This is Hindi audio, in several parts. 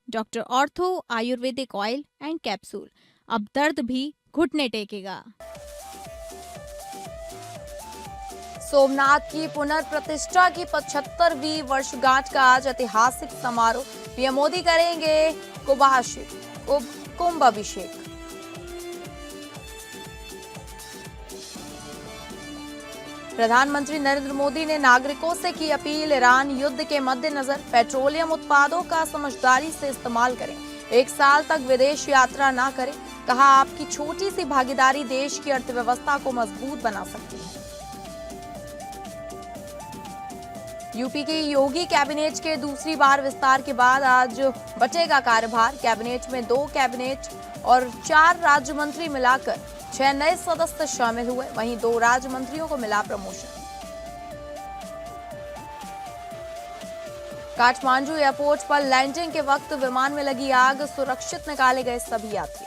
Doctor ortho Ayurvedic oil and capsule. अब दर्द भी घुटने टेकेगा। सोमनाथ की पुनर्प्रतिष्ठा की 75वीं वर्षगांठ का आज ऐतिहासिक समारोह। पीएम मोदी करेंगे कुंभ अभिषेक। प्रधानमंत्री नरेंद्र मोदी ने नागरिकों से की अपील, ईरान युद्ध के मद्देनजर पेट्रोलियम उत्पादों का समझदारी से इस्तेमाल करें, 1 साल तक विदेश यात्रा न करें। कहा, आपकी छोटी सी भागीदारी देश की अर्थव्यवस्था को मजबूत बना सकती है। यूपी की योगी कैबिनेट के दूसरी बार विस्तार के बाद आज बटेगा कार्यभार। कैबिनेट में 2 कैबिनेट और 4 राज्य मंत्री मिलाकर 6 नए सदस्य शामिल हुए। वहीं 2 राज्य मंत्रियों को मिला प्रमोशन। काठमांडू एयरपोर्ट पर लैंडिंग के वक्त विमान में लगी आग, सुरक्षित निकाले गए सभी यात्री।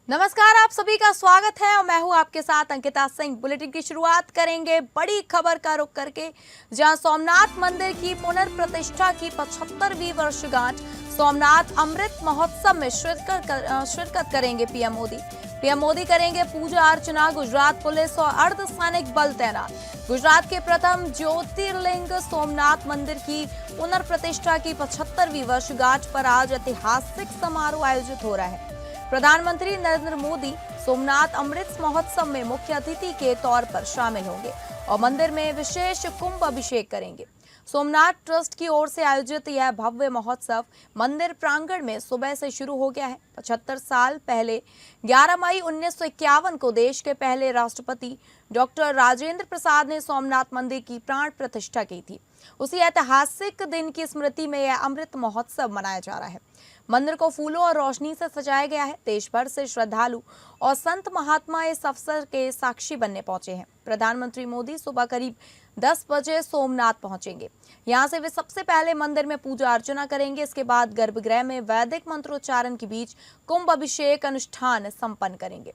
नमस्कार, आप सभी का स्वागत है और मैं हूं आपके साथ अंकिता सिंह। बुलेटिन की शुरुआत करेंगे बड़ी खबर का रुख करके, जहां सोमनाथ मंदिर की पुनर्प्रतिष्ठा की 75वीं वर्षगांठ सोमनाथ अमृत महोत्सव में शिरकत करेंगे पीएम मोदी। पीएम मोदी करेंगे पूजा अर्चना। गुजरात पुलिस और अर्धसैनिक बल तैनात। गुजरात के प्रथम ज्योतिर्लिंग सोमनाथ मंदिर की पुनर्प्रतिष्ठा की 75वीं वर्षगांठ पर आज ऐतिहासिक समारोह आयोजित हो रहा है। प्रधानमंत्री नरेंद्र मोदी सोमनाथ अमृत महोत्सव में मुख्य अतिथि के तौर पर शामिल होंगे और मंदिर में विशेष कुंभ अभिषेक करेंगे। सोमनाथ ट्रस्ट की ओर से आयोजित यह भव्य महोत्सव मंदिर प्रांगण में सुबह से शुरू हो गया है। 75 साल पहले 11 मई 1951 को देश के पहले राष्ट्रपति डॉक्टर राजेंद्र प्रसाद ने सोमनाथ मंदिर की प्राण प्रतिष्ठा की थी। उसी ऐतिहासिक दिन की स्मृति में यह अमृत महोत्सव मनाया जा रहा है। मंदिर को फूलों और रोशनी से सजाया गया है। देश भर से श्रद्धालु और संत महात्मा इस अवसर के साक्षी बनने पहुंचे हैं। प्रधानमंत्री मोदी सुबह करीब 10 बजे सोमनाथ पहुंचेंगे। यहां से वे सबसे पहले मंदिर में पूजा अर्चना करेंगे। इसके बाद गर्भगृह में वैदिक मंत्रोच्चारण के बीच कुंभ अभिषेक अनुष्ठान संपन्न करेंगे।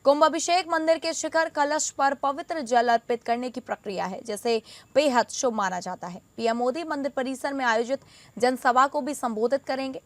कुंभ अभिषेक मंदिर के शिखर कलश पर पवित्र जल अर्पित करने की प्रक्रिया है, जिसे बेहद शुभ माना जाता है। पीएम मोदी मंदिर परिसर में आयोजित जनसभा को भी संबोधित करेंगे।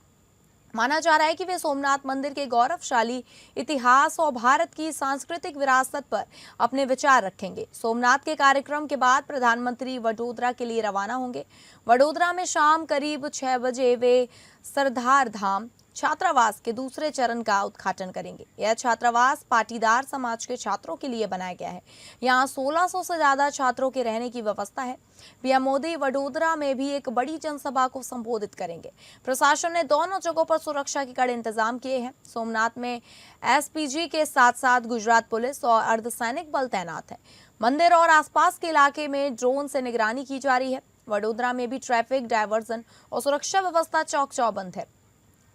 माना जा रहा है कि वे सोमनाथ मंदिर के गौरवशाली इतिहास और भारत की सांस्कृतिक विरासत पर अपने विचार रखेंगे। सोमनाथ के कार्यक्रम के बाद प्रधानमंत्री वडोदरा के लिए रवाना होंगे। वडोदरा में शाम करीब 6 बजे वे सरदार धाम छात्रावास के दूसरे चरण का उद्घाटन करेंगे। यह छात्रावास पाटीदार समाज के छात्रों के लिए बनाया गया है। यहाँ 1600 से ज्यादा छात्रों के रहने की व्यवस्था है। पीएम मोदी वडोदरा में भी एक बड़ी जनसभा को संबोधित करेंगे। प्रशासन ने दोनों जगहों पर सुरक्षा के कड़े इंतजाम किए हैं। सोमनाथ में एसपीजी के साथ साथ गुजरात पुलिस और अर्धसैनिक बल तैनात है। मंदिर और आसपास के इलाके में ड्रोन से निगरानी की जा रही है। वडोदरा में भी ट्रैफिक डायवर्जन और सुरक्षा व्यवस्था चौक चौबंद है।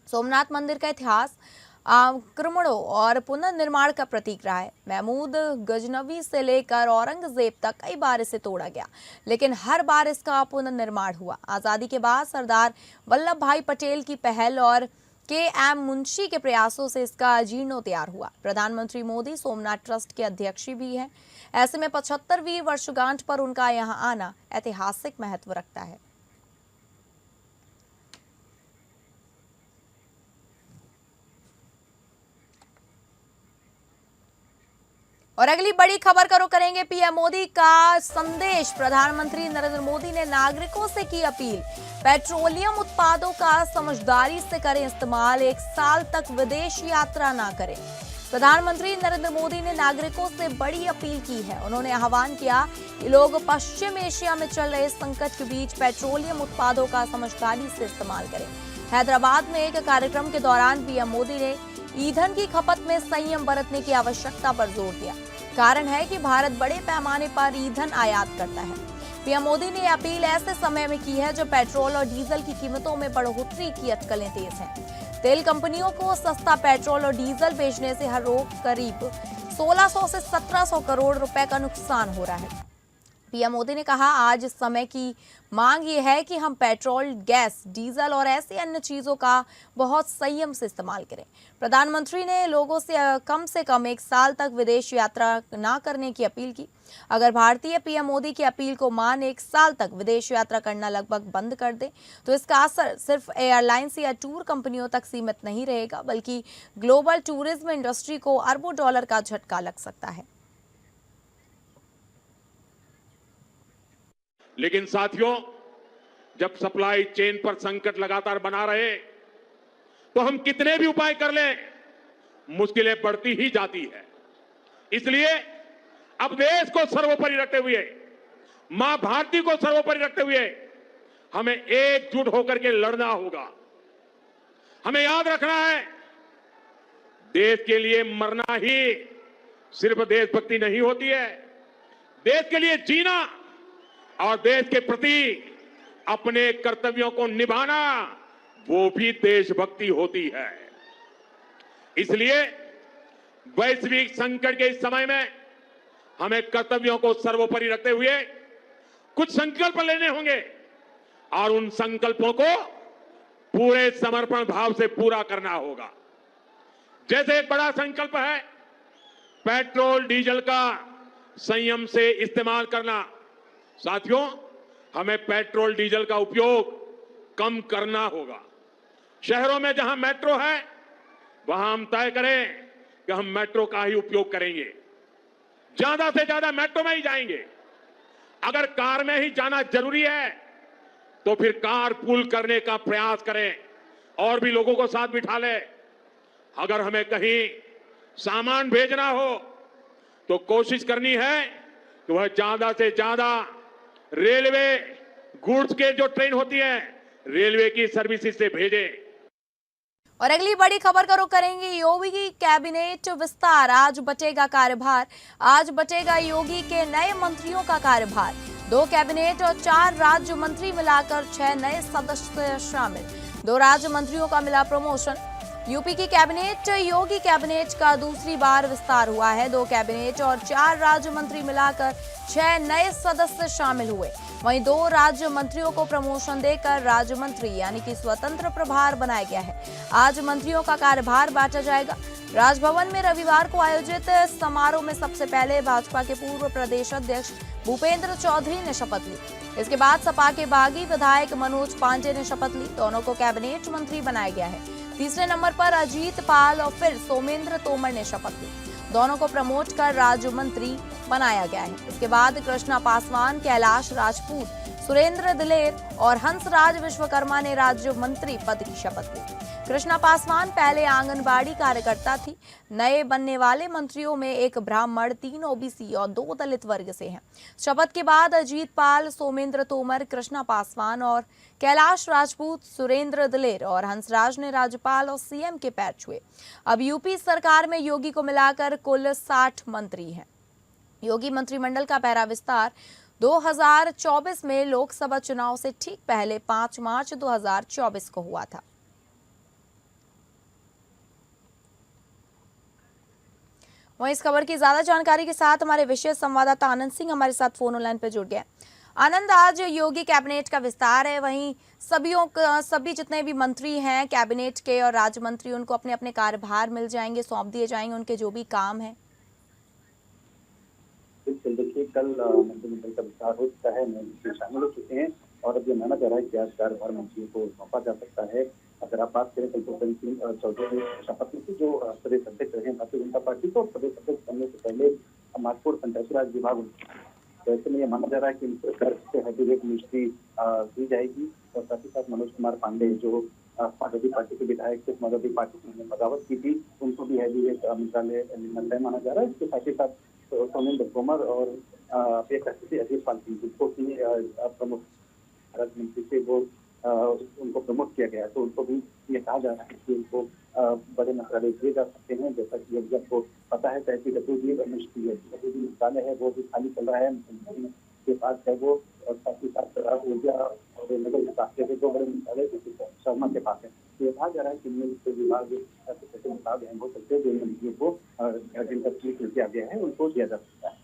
सोमनाथ मंदिर का इतिहास आक्रमणों और पुनर्निर्माण का प्रतीक रहा है। महमूद गजनवी से लेकर औरंगजेब तक कई बार इसे तोड़ा गया, लेकिन हर बार इसका पुनर्निर्माण हुआ। आजादी के बाद सरदार वल्लभ भाई पटेल की पहल और के.एम. मुंशी के प्रयासों से इसका जीर्णोद्धार हुआ। प्रधानमंत्री मोदी सोमनाथ ट्रस्ट के अध्यक्ष भी हैं। ऐसे में 75वीं वर्षगांठ पर उनका यहाँ आना ऐतिहासिक महत्व रखता है। और अगली बड़ी खबर का रुख करेंगे पीएम मोदी का संदेश। प्रधानमंत्री नरेंद्र मोदी ने नागरिकों से की अपील, पेट्रोलियम उत्पादों का समझदारी से करें इस्तेमाल, 1 साल तक विदेश यात्रा ना करें। प्रधानमंत्री नरेंद्र मोदी ने नागरिकों से बड़ी अपील की है। उन्होंने आह्वान किया कि लोग पश्चिम एशिया में चल रहे संकट के बीच पेट्रोलियम उत्पादों का समझदारी से इस्तेमाल करें। हैदराबाद में एक कार्यक्रम के दौरान पीएम मोदी ने ईंधन की खपत में संयम बरतने की आवश्यकता पर जोर दिया। कारण है कि भारत बड़े पैमाने पर ईंधन आयात करता है। पीएम मोदी ने अपील ऐसे समय में की है जब पेट्रोल और डीजल की कीमतों में बढ़ोतरी की अटकलें तेज हैं। तेल कंपनियों को सस्ता पेट्रोल और डीजल बेचने से हर रोज करीब 1600 से 1700 करोड़ रुपए का नुकसान हो रहा है। पीएम मोदी ने कहा, आज समय की मांग ये है कि हम पेट्रोल, गैस, डीजल और ऐसी अन्य चीजों का बहुत संयम से इस्तेमाल करें। प्रधानमंत्री ने लोगों से कम 1 साल तक विदेश यात्रा ना करने की अपील की। अगर भारतीय पीएम मोदी की अपील को मान 1 साल तक विदेश यात्रा करना लगभग बंद कर दे, तो इसका असर सिर्फ एयरलाइंस या टूर कंपनियों तक सीमित नहीं रहेगा, बल्कि ग्लोबल टूरिज्म इंडस्ट्री को अरबों डॉलर का झटका लग सकता है। लेकिन साथियों, जब सप्लाई चेन पर संकट लगातार बना रहे तो हम कितने भी उपाय कर लें, मुश्किलें बढ़ती ही जाती है। इसलिए अब देश को सर्वोपरि रखते हुए, मां भारती को सर्वोपरि रखते हुए हमें एकजुट होकर के लड़ना होगा। हमें याद रखना है, देश के लिए मरना ही सिर्फ देशभक्ति नहीं होती है। देश के लिए जीना और देश के प्रति अपने कर्तव्यों को निभाना, वो भी देशभक्ति होती है। इसलिए वैश्विक संकट के इस समय में हमें कर्तव्यों को सर्वोपरि रखते हुए कुछ संकल्प लेने होंगे और उन संकल्पों को पूरे समर्पण भाव से पूरा करना होगा। जैसे एक बड़ा संकल्प है पेट्रोल डीजल का संयम से इस्तेमाल करना। साथियों, हमें पेट्रोल डीजल का उपयोग कम करना होगा। शहरों में जहां मेट्रो है वहां हम तय करें कि हम मेट्रो का ही उपयोग करेंगे, ज्यादा से ज्यादा मेट्रो में ही जाएंगे। अगर कार में ही जाना जरूरी है तो फिर कार पूल करने का प्रयास करें और भी लोगों को साथ बिठा लें। अगर हमें कहीं सामान भेजना हो तो कोशिश करनी है कि वह ज्यादा से ज्यादा रेलवे गुड्स के जो ट्रेन होती है रेलवे की सर्विसेज से भेजें। और अगली बड़ी खबर का रुख करेंगे योगी की कैबिनेट विस्तार। आज बटेगा कार्यभार, आज बटेगा योगी के नए मंत्रियों का कार्यभार। 2 कैबिनेट और 4 राज्य मंत्री मिलाकर 6 नए सदस्य शामिल। 2 राज्य मंत्रियों का मिला प्रमोशन। यूपी की कैबिनेट योगी कैबिनेट का दूसरी बार विस्तार हुआ है। 2 कैबिनेट और 4 राज्य मंत्री मिलाकर 6 नए सदस्य शामिल हुए। वहीं 2 राज्य मंत्रियों को प्रमोशन देकर राज्य मंत्री यानी कि स्वतंत्र प्रभार बनाया गया है। आज मंत्रियों का कार्यभार बांटा जाएगा। राजभवन में रविवार को आयोजित समारोह में सबसे पहले भाजपा के पूर्व प्रदेश अध्यक्ष भूपेंद्र चौधरी ने शपथ ली। इसके बाद सपा के बागी विधायक मनोज पांडे ने शपथ ली। दोनों को कैबिनेट मंत्री बनाया गया है। तीसरे नंबर पर अजीत पाल और फिर सोमेंद्र तोमर ने शपथ ली। दोनों को प्रमोट कर राज्य मंत्री बनाया गया है। इसके बाद कृष्णा पासवान, कैलाश राजपूत, सुरेंद्र दिलेर और हंसराज विश्वकर्मा ने राज्य मंत्री पद की शपथ ली। कृष्णा पासवान पहले आंगनबाड़ी कार्यकर्ता थी। नए बनने वाले मंत्रियों में 1 ब्राह्मण, 3 ओबीसी और 2 दलित वर्ग से हैं। शपथ के बाद अजीत पाल, सोमेंद्र तोमर, कृष्णा पासवान और कैलाश राजपूत, सुरेंद्र दिलेर और हंसराज ने राज्यपाल और सीएम के पैर छुए। अब यूपी सरकार में योगी को मिलाकर कुल 60 मंत्री हैं। योगी मंत्रिमंडल का पहला विस्तार 2024 में लोकसभा चुनाव से ठीक पहले 5 मार्च 2024 को हुआ था। वहीं इस खबर की ज्यादा जानकारी के साथ हमारे विशेष संवाददाता आनंद सिंह हमारे साथ फोन लाइन पर जुड़ गए। आनंद, आज योगी कैबिनेट का विस्तार है, वहीं सभी जितने भी मंत्री हैं कैबिनेट के और राज्य मंत्री, उनको अपने अपने कार्यभार मिल जाएंगे, सौंप दिए जाएंगे उनके जो भी काम है। देखिए, कल मंत्रिमंडल का विस्तार हो चुका है, मंत्री शामिल हो चुके हैं और अब ये माना जा रहा है कि आज कार्यभार मंत्रियों को सौंपा जा सकता है। अगर आप बात करें, कल भूपेंद्र सिंह चौधरी ने शपथ ली थी, जो प्रदेश अध्यक्ष रहे भारतीय जनता पार्टी को। प्रदेश अध्यक्ष बनने से पहले महत्वपूर्ण पंचायती राज विभाग, तो ऐसे में यह माना जा रहा है कि सरकार से हैवीवेट मिनिस्ट्री दी जाएगी। और साथ ही साथ मनोज कुमार पांडे, जो समाजवादी पार्टी के विधायक थे, समाजवादी पार्टी ने बगावत की थी, उनको भी हैवीवेट मंत्रालय मिलना माना जा रहा है। इसके साथ ही साथ सोमेंद्र तोमर और अजीत पाल सिंह, जिनको की प्रमुख राज्य मंत्री से वो उनको प्रमोट किया गया, तो उनको भी ये कहा जा रहा है कि उनको बड़े मंत्रालय दिए जा सकते हैं। जैसा कि अभी आपको पता है, मंत्रालय है वो भी खाली चल रहा है, के पास है वो, और साथ ही साथ ऊर्जा और नगर विकास के 2 बड़े मंत्रालय शर्मा के पास है। तो ये कहा जा रहा है कि विभाग ऐसे हैं हो सकते हैं जो मंत्रियों को जिनका किया गया है उनको दिया जा सकता है।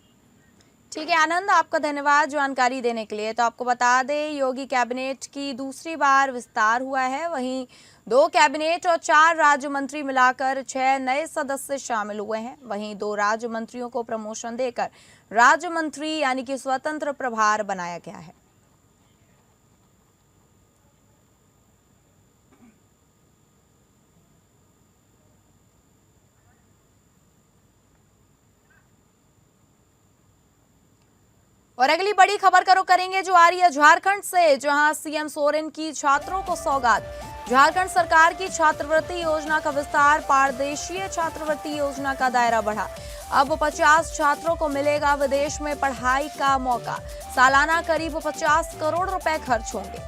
ठीक है आनंद, आपका धन्यवाद जानकारी देने के लिए। तो आपको बता दें, योगी कैबिनेट की दूसरी बार विस्तार हुआ है। वहीं 2 कैबिनेट और 4 राज्य मंत्री मिलाकर 6 नए सदस्य शामिल हुए हैं। वहीं 2 राज्य मंत्रियों को प्रमोशन देकर राज्य मंत्री यानी कि स्वतंत्र प्रभार बनाया गया है। और अगली बड़ी खबर का रुख करेंगे जो आ रही है झारखंड से, जहां सीएम सोरेन की छात्रों को सौगात। झारखंड सरकार की छात्रवृत्ति योजना का विस्तार, पारदेशीय छात्रवृत्ति योजना का दायरा बढ़ा। अब 50 छात्रों को मिलेगा विदेश में पढ़ाई का मौका। सालाना करीब 50 करोड़ रुपए खर्च होंगे।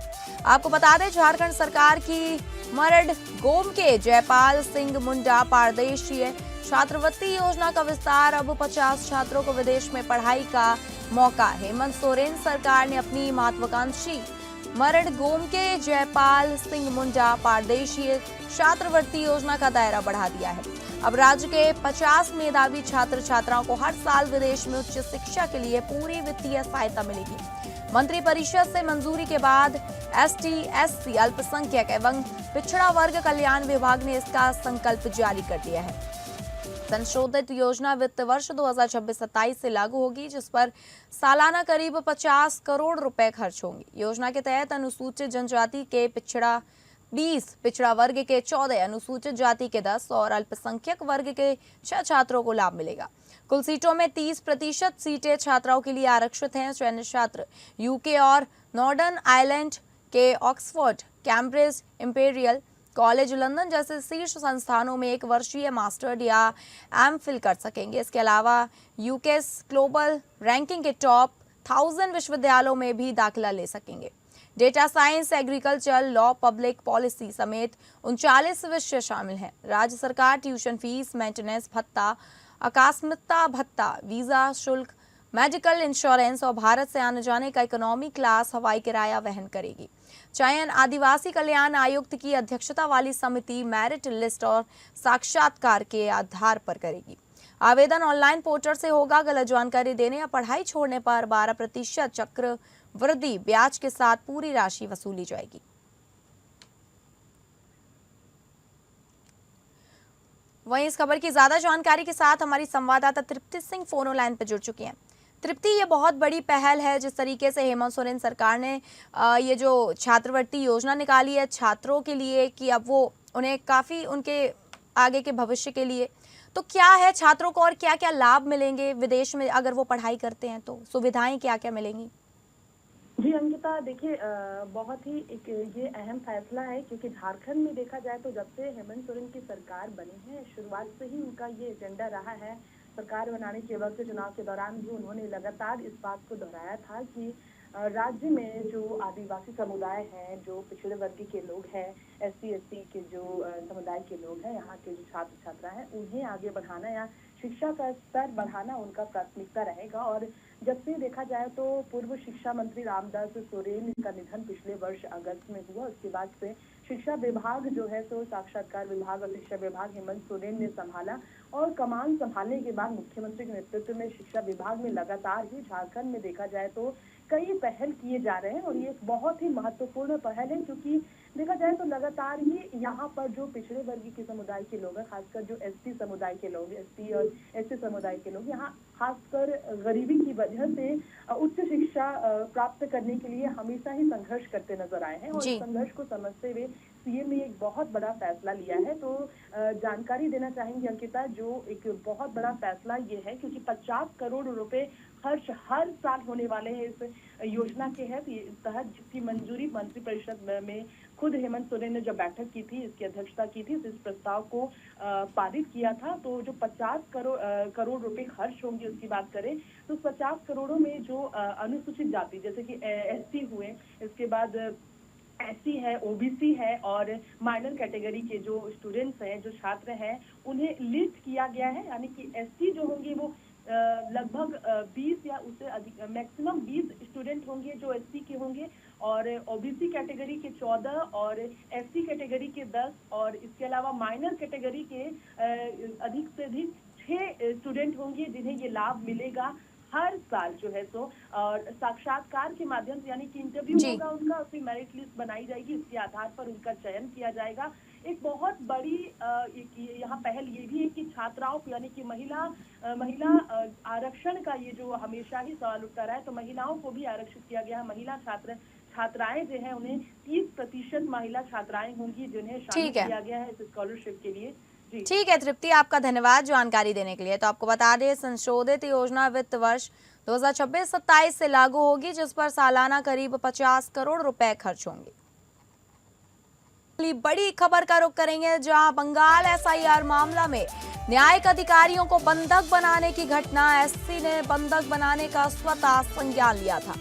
आपको बता दें, झारखंड सरकार की मरड गोम के जयपाल सिंह मुंडा पारदेशीय छात्रवृत्ति योजना का विस्तार, अब 50 छात्रों को विदेश में पढ़ाई का मौका। हेमंत सोरेन सरकार ने अपनी महत्वाकांक्षी मरड गोम के जयपाल सिंह मुंडा पारदेशीय छात्रवृत्ति योजना का दायरा बढ़ा दिया है। अब राज्य के 50 मेधावी छात्र छात्राओं को हर साल विदेश में उच्च शिक्षा के लिए पूरी वित्तीय सहायता मिलेगी। मंत्रिपरिषद से मंजूरी के बाद एसटी, एससी, अल्पसंख्यक एवं पिछड़ा वर्ग कल्याण विभाग ने इसका संकल्प जारी कर दिया है। संशोधित योजना वित्त वर्ष 2026-27 से लागू होगी, जिस पर सालाना करीब 50 करोड़ रुपए खर्च होंगे। योजना के तहत अनुसूचित जनजाति के 20, पिछड़ा वर्ग के 14, अनुसूचित जाति के 10 और अल्पसंख्यक वर्ग के 6 छात्रों को लाभ मिलेगा। कुल सीटों में 30% सीटें छात्राओं के लिए आरक्षित हैं। चयनित छात्र यूके और नॉर्डर्न आयरलैंड के Oxford, Cambridge, imperial college London जैसे शीर्ष संस्थानों में 1 वर्षीय मास्टर्स या एमफिल कर सकेंगे। इसके अलावा यूकेस ग्लोबल रैंकिंग के टॉप 1000 विश्वविद्यालयों में भी दाखिला ले सकेंगे। Data science, agriculture, law, public policy समेत 39 विषय शामिल हैं। राज्य सरकार ट्यूशन फीस, मेंटेनेंस भत्ता, आकस्मिकता भत्ता, वीजा शुल्क, मेडिकल इंश्योरेंस और भारत से आने जाने का इकोनॉमी क्लास हवाई किराया वहन करेगी। चयन आदिवासी कल्याण आयुक्त की अध्यक्षता वाली समिति मेरिट लिस्ट और साक्षात्कार के आधार पर करेगी। आवेदन ऑनलाइन पोर्टल से होगा। गलत जानकारी देने या पढ़ाई छोड़ने पर 12% चक्रवृद्धि ब्याज के साथ पूरी राशि वसूली जाएगी। वहीं इस खबर की ज्यादा जानकारी के साथ हमारी संवाददाता तृप्ति सिंह फोन लाइन पर जुड़ चुकी हैं। तृप्ति, ये बहुत बड़ी पहल है जिस तरीके से हेमंत सोरेन सरकार ने ये जो छात्रवृत्ति योजना निकाली है छात्रों के लिए, कि अब वो उन्हें काफ़ी उनके आगे के भविष्य के लिए, तो क्या है छात्रों को और क्या क्या लाभ मिलेंगे विदेश में अगर वो पढ़ाई करते हैं, तो सुविधाएं क्या क्या मिलेंगी? जी अंकिता, देखिए बहुत ही एक ये अहम फैसला है, क्योंकि झारखंड में देखा जाए तो जब से हेमंत सोरेन की सरकार बनी है, शुरुआत से ही उनका ये एजेंडा रहा है। सरकार बनाने के वक्त चुनाव के दौरान भी उन्होंने लगातार इस बात को दोहराया था कि राज्य में जो आदिवासी समुदाय हैं, जो पिछड़े वर्ग के लोग हैं, एससी, एसटी के जो समुदाय के लोग हैं, यहाँ के जो छात्र छात्रा हैं, उन्हें आगे बढ़ाना या शिक्षा का स्तर बढ़ाना उनका प्राथमिकता रहेगा। और जब से देखा जाए तो पूर्व शिक्षा मंत्री रामदास सोरेन का निधन पिछले वर्ष अगस्त में हुआ, उसके बाद से शिक्षा विभाग जो है तो साक्षात्कार विभाग और शिक्षा विभाग हेमंत सोरेन ने संभाला। और कमान संभालने के बाद मुख्यमंत्री के नेतृत्व में शिक्षा विभाग में लगातार ही झारखंड में देखा जाए तो कई पहल किए जा रहे हैं। और ये एक बहुत ही महत्वपूर्ण पहल है, क्योंकि देखा जाए तो लगातार ही यहाँ पर जो पिछड़े वर्ग के समुदाय के लोग हैं, खासकर जो एसटी समुदाय के लोग, एसटी और एससी समुदाय के लोग यहाँ खासकर गरीबी की वजह से उच्च शिक्षा प्राप्त करने के लिए हमेशा ही संघर्ष करते नजर आए हैं। और इस संघर्ष को समझते हुए सीएम ने एक बहुत बड़ा फैसला लिया है। तो जानकारी देना चाहेंगे अंकिता, जो एक बहुत बड़ा फैसला ये है, क्योंकि 50 करोड़ रुपए खर्च हर साल होने वाले हैं इस योजना के तहत, जिसकी मंजूरी मंत्रिपरिषद में खुद हेमंत सोरेन ने जब बैठक की थी, इसकी अध्यक्षता की थी, इस प्रस्ताव को पारित किया था। तो जो 50 करोड़ रुपए खर्च होंगे उसकी बात करें तो 50 करोड़ों में जो अनुसूचित जाति जैसे कि एसटी हुए, इसके बाद एससी है, ओबीसी है और माइनर कैटेगरी के जो स्टूडेंट्स हैं, जो छात्र हैं, उन्हें लिस्ट किया गया है। यानी कि एससी जो होंगे वो लगभग 20 या उससे अधिक मैक्सिमम 20 स्टूडेंट होंगे जो एससी के होंगे, और ओबीसी कैटेगरी के 14 और एससी कैटेगरी के 10 और इसके अलावा माइनर कैटेगरी के अधिक से अधिक 6 स्टूडेंट होंगे जिन्हें ये लाभ मिलेगा। हर साल जो है सो साक्षात्कार के माध्यम से, यानी कि इंटरव्यू जी। होगा उनका, फिर मेरिट लिस्ट बनाई जाएगी, इसके आधार पर उनका चयन किया जाएगा। एक बहुत बड़ी यहाँ पहल ये भी है कि छात्राओं को, यानी कि महिला आरक्षण का ये जो हमेशा ही सवाल उठता रहा है, तो महिलाओं को भी आरक्षित किया गया है। महिला छात्राएं जो है उन्हें 30% महिला छात्राएं होंगी जिन्हें शामिल ठीक है। किया गया है इस स्कॉलरशिप के लिए। जी ठीक है तृप्ति, आपका धन्यवाद जानकारी देने के लिए। तो आपको बता दें, संशोधित योजना वित्त वर्ष 2026-27 से लागू होगी, जिस पर सालाना करीब 50 करोड़ रुपए खर्च होंगे। बड़ी खबर का रुख करेंगे, जहां बंगाल एसआईआर मामला में न्यायिक अधिकारियों को बंधक बनाने की घटना। एससी ने बंधक बनाने का स्वतः संज्ञान लिया था।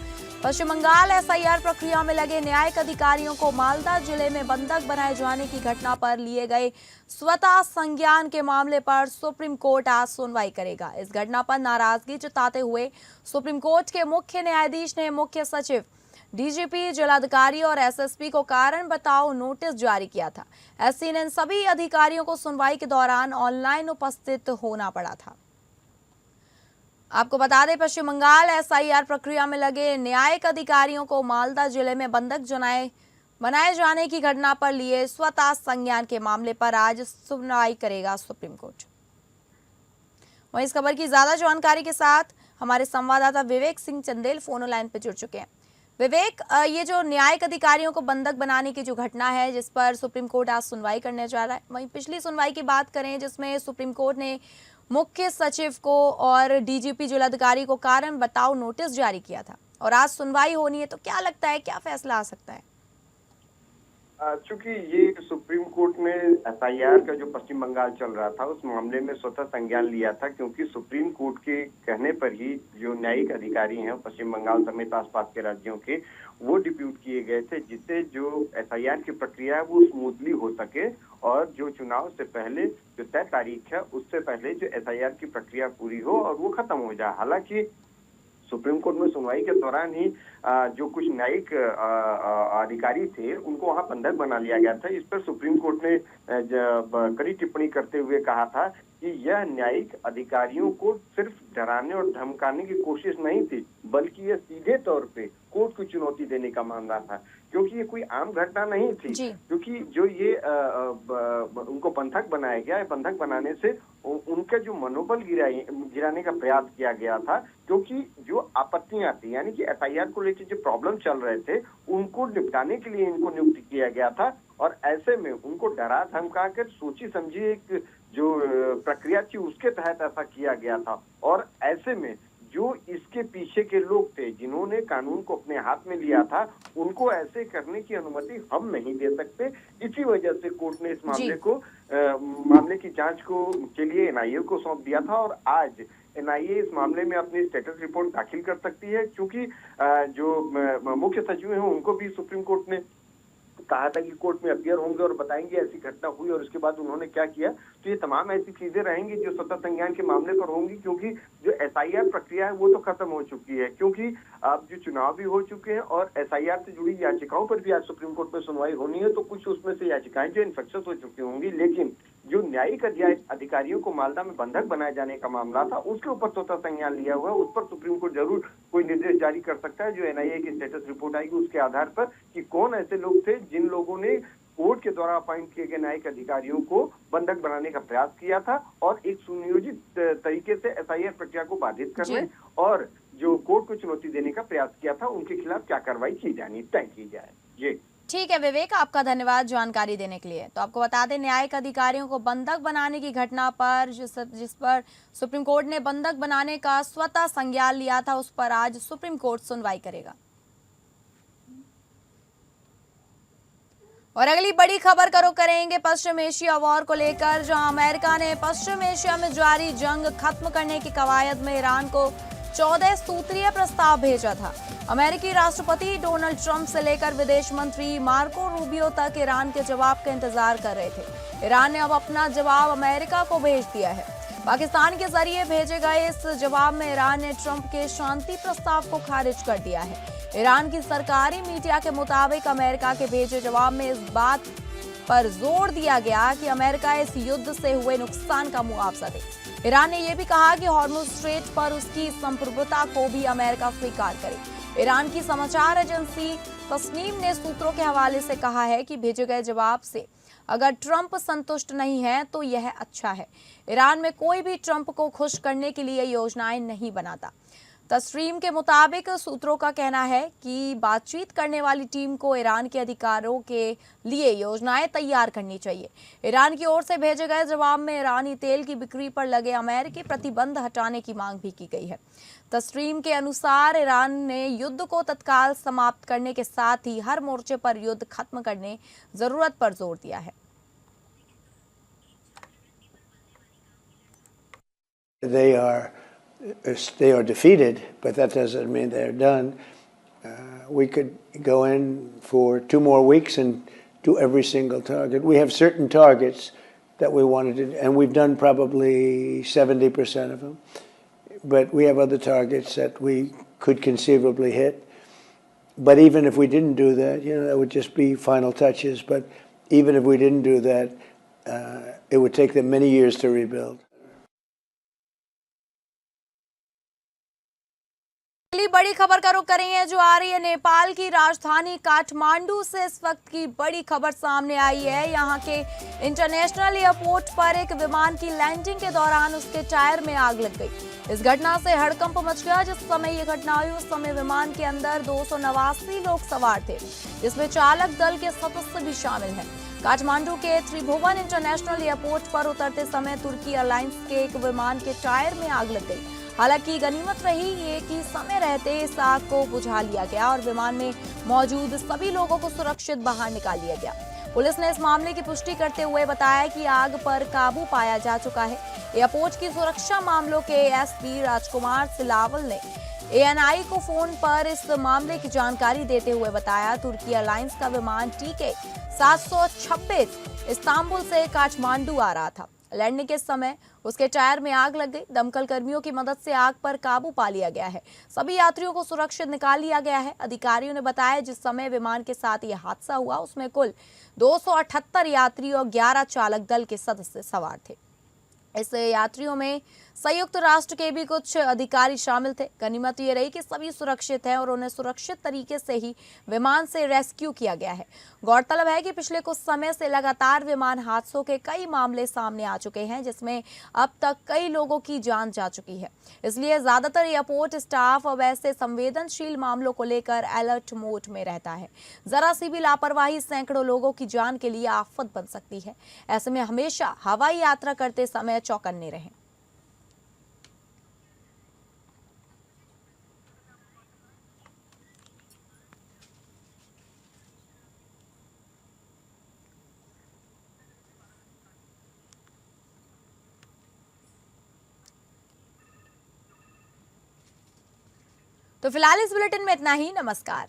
पश्चिम बंगाल एसआईआर प्रक्रिया में लगे न्यायिक अधिकारियों को मालदा जिले में बंधक बनाए जाने की घटना पर लिए गए स्वतः संज्ञान के मामले पर सुप्रीम कोर्ट आज सुनवाई करेगा। इस घटना पर नाराजगी जताते हुए सुप्रीम कोर्ट के मुख्य न्यायाधीश ने मुख्य सचिव, डीजीपी, जिलाधिकारी और एसएसपी को कारण बताओ नोटिस जारी किया था। एससी ने इन सभी अधिकारियों को सुनवाई के दौरान ऑनलाइन उपस्थित होना पड़ा था। आपको बता दें, पश्चिम बंगाल एसआईआर प्रक्रिया में लगे न्यायिक अधिकारियों को मालदा जिले में बंधक बनाए जाने की घटना पर लिए स्वतः संज्ञान के मामले पर आज सुनवाई करेगा सुप्रीम कोर्ट। वहीं इस खबर की ज्यादा जानकारी के साथ हमारे संवाददाता विवेक सिंह चंदेल फोन लाइन पर जुड़ चुके हैं। विवेक, ये जो न्यायिक अधिकारियों को बंधक बनाने की जो घटना है, जिस पर सुप्रीम कोर्ट आज सुनवाई करने जा रहा है, वहीं पिछली सुनवाई की बात करें जिसमें सुप्रीम कोर्ट ने मुख्य सचिव को और डीजीपी, जिलाधिकारी को कारण बताओ नोटिस जारी किया था, और आज सुनवाई होनी है, तो क्या लगता है क्या फैसला आ सकता है? चूंकि ये सुप्रीम कोर्ट ने एसआईआर का जो पश्चिम बंगाल चल रहा था उस मामले में स्वतः संज्ञान लिया था, क्योंकि सुप्रीम कोर्ट के कहने पर ही जो न्यायिक अधिकारी हैं पश्चिम बंगाल समेत आसपास के राज्यों के, वो डिप्यूट किए गए थे, जिससे जो एसआईआर की प्रक्रिया है वो स्मूथली हो सके और जो चुनाव से पहले जो तय तारीख है उससे पहले जो एसआईआर की प्रक्रिया पूरी हो और वो खत्म हो जाए। हालांकि सुप्रीम कोर्ट में सुनवाई के दौरान ही जो कुछ न्यायिक अधिकारी थे उनको वहां बंधक बना लिया गया था। इस पर सुप्रीम कोर्ट ने कड़ी टिप्पणी करते हुए कहा था कि यह न्यायिक अधिकारियों को सिर्फ डराने और धमकाने की कोशिश नहीं थी, बल्कि यह सीधे तौर पे कोर्ट को चुनौती देने का मामला था, क्योंकि ये कोई आम घटना नहीं थी। क्योंकि जो ये उनको बंधक बनाया गया, बंधक बनाने से उनका जो मनोबल गिराने का प्रयास किया गया था, क्योंकि जो आपत्तियां थी, यानी कि एफआईआर को लेकर जो प्रॉब्लम चल रहे थे उनको निपटाने के लिए इनको नियुक्त किया गया था, और ऐसे में उनको डरा धमका कर सोची समझी एक जो प्रक्रिया थी उसके तहत ऐसा किया गया था। और ऐसे में जो इसके पीछे के लोग थे जिन्होंने कानून को अपने हाथ में लिया था, उनको ऐसे करने की अनुमति हम नहीं दे सकते। इसी वजह से कोर्ट ने इस मामले की जांच के लिए एनआईए को सौंप दिया था, और आज एनआईए इस मामले में अपनी स्टेटस रिपोर्ट दाखिल कर सकती है, क्योंकि जो मुख्य सचिव हैं उनको भी सुप्रीम कोर्ट ने कहा था कि कोर्ट में अपीयर होंगे और बताएंगे ऐसी घटना हुई और उसके बाद उन्होंने क्या किया। तो ये तमाम ऐसी चीजें रहेंगी जो स्वतः संज्ञान के मामले पर होंगी, क्योंकि जो एसआईआर प्रक्रिया है वो तो खत्म हो चुकी है, क्योंकि अब जो चुनाव भी हो चुके हैं और एसआईआर से जुड़ी याचिकाओं पर भी आज सुप्रीम कोर्ट में सुनवाई होनी है। तो कुछ उसमें से याचिकाएं जो इन्फेक्शन हो चुकी होंगी, लेकिन जो न्यायिक अधिकारियों को मालदा में बंधक बनाए जाने का मामला था उसके ऊपर स्वतः संज्ञान लिया हुआ है। उस पर सुप्रीम कोर्ट जरूर कोई निर्देश जारी कर सकता है। जो एनआईए की स्टेटस रिपोर्ट आएगी उसके आधार पर कि कौन ऐसे लोग थे जिन लोगों ने कोर्ट के द्वारा अपॉइंट किए गए न्यायिक अधिकारियों को बंधक बनाने का प्रयास किया था और एक सुनियोजित तरीके से एसआईआर प्रक्रिया को बाधित करने और जो कोर्ट को चुनौती देने का प्रयास किया था, उनके खिलाफ क्या कार्रवाई की जानी तय की जाए। जी ठीक है विवेक, आपका धन्यवाद जानकारी देने के लिए। तो आपको बता दें, न्यायिक अधिकारियों को बंधक बनाने की घटना पर जिस पर सुप्रीम कोर्ट ने बंधक बनाने का स्वतः संज्ञान लिया था, उस पर आज सुप्रीम कोर्ट सुनवाई करेगा। और अगली बड़ी खबर का रुख करेंगे पश्चिम एशिया वॉर को लेकर, जहां अमेरिका ने पश्चिम एशिया में जारी जंग खत्म करने की कवायद में ईरान को 14 सूत्रीय प्रस्ताव भेजा था। अमेरिकी राष्ट्रपति डोनाल्ड ट्रंप से लेकर विदेश मंत्री मार्को रूबियो तक ईरान के जवाब का इंतजार कर रहे थे। ईरान ने अब अपना जवाब अमेरिका को भेज दिया है। पाकिस्तान के जरिए भेजे गए इस जवाब में ईरान ने ट्रंप के शांति प्रस्ताव को खारिज कर दिया है। ईरान की सरकारी मीडिया के मुताबिक अमेरिका के भेजे जवाब में इस बात पर जोर दिया गया कि अमेरिका इस युद्ध से हुए नुकसान का मुआवजा दे। ईरान ने यह भी कहा कि हॉर्मुज स्ट्रेट पर उसकी संप्रभुता को भी अमेरिका स्वीकार करे। ईरान की समाचार एजेंसी तस्नीम ने सूत्रों के हवाले से कहा है कि भेजे गए जवाब से अगर ट्रंप संतुष्ट नहीं है तो यह अच्छा है। ईरान में कोई भी ट्रंप को खुश करने के लिए योजनाएं नहीं बनाता। तस्नीम के मुताबिक सूत्रों का कहना है कि बातचीत करने वाली टीम को ईरान के अधिकारों के लिए योजनाएं तैयार करनी चाहिए। ईरान की ओर से भेजे गए जवाब में ईरानी तेल की बिक्री पर लगे अमेरिकी प्रतिबंध हटाने की मांग भी की गई है। तस्नीम के अनुसार ईरान ने युद्ध को तत्काल समाप्त करने के साथ ही हर मोर्चे पर युद्ध खत्म करने जरूरत पर जोर दिया है। They are defeated, but that doesn't mean they're done. We could go in for 2 more weeks and do every single target. We have certain targets that we wanted to, and we've done probably 70% of them. But we have other targets that we could conceivably hit. But even if we didn't do that, that would just be final touches. But even if we didn't do that, it would take them many years to rebuild. अगली बड़ी खबर का रुख करेंगे जो आ रही है नेपाल की राजधानी काठमांडू से। इस वक्त की बड़ी खबर सामने आई है। यहां के इंटरनेशनल एयरपोर्ट पर एक विमान की लैंडिंग के दौरान उसके टायर में आग लग गई। इस घटना से हड़कंप मच गया। जिस समय ये घटना हुई उस समय विमान के अंदर 289 लोग सवार थे, जिसमें चालक दल के सदस्य भी शामिल हैं। काठमांडू के त्रिभुवन इंटरनेशनल एयरपोर्ट पर उतरते समय तुर्की एयरलाइंस के एक विमान के टायर में आग लग गई। हालांकि गनीमत रही ये कि समय रहते इस आग को बुझा लिया गया और विमान में मौजूद सभी लोगों को सुरक्षित बाहर निकाल लिया गया। पुलिस ने इस मामले की पुष्टि करते हुए बताया कि आग पर काबू पाया जा चुका है। एयरपोर्ट की सुरक्षा मामलों के एसपी राजकुमार सिलावल ने एएनआई को फोन पर इस मामले की जानकारी देते हुए बताया, तुर्की एयरलाइंस का विमान TK 726 इस्तांबुल से काठमांडू आ रहा था। लैंडिंग के समय उसके टायर में आग लग गई। दमकल कर्मियों की मदद से आग पर काबू पा लिया गया है। सभी यात्रियों को सुरक्षित निकाल लिया गया है। अधिकारियों ने बताया जिस समय विमान के साथ यह हादसा हुआ उसमें कुल 278 यात्री और 11 चालक दल के सदस्य सवार थे। इस यात्रियों में संयुक्त राष्ट्र के भी कुछ अधिकारी शामिल थे। गनीमत ये रही कि सभी सुरक्षित हैं और उन्हें सुरक्षित तरीके से ही विमान से रेस्क्यू किया गया है। गौरतलब है कि पिछले कुछ समय से लगातार विमान हादसों के कई मामले सामने आ चुके हैं, जिसमें अब तक कई लोगों की जान जा चुकी है। इसलिए ज्यादातर एयरपोर्ट स्टाफ अब ऐसे संवेदनशील मामलों को लेकर अलर्ट मोड में रहता है। जरा सी भी लापरवाही सैकड़ों लोगों की जान के लिए आफत बन सकती है। ऐसे में हमेशा हवाई यात्रा करते समय चौकन्ने रहें। तो फिलहाल इस बुलेटिन में इतना ही। नमस्कार।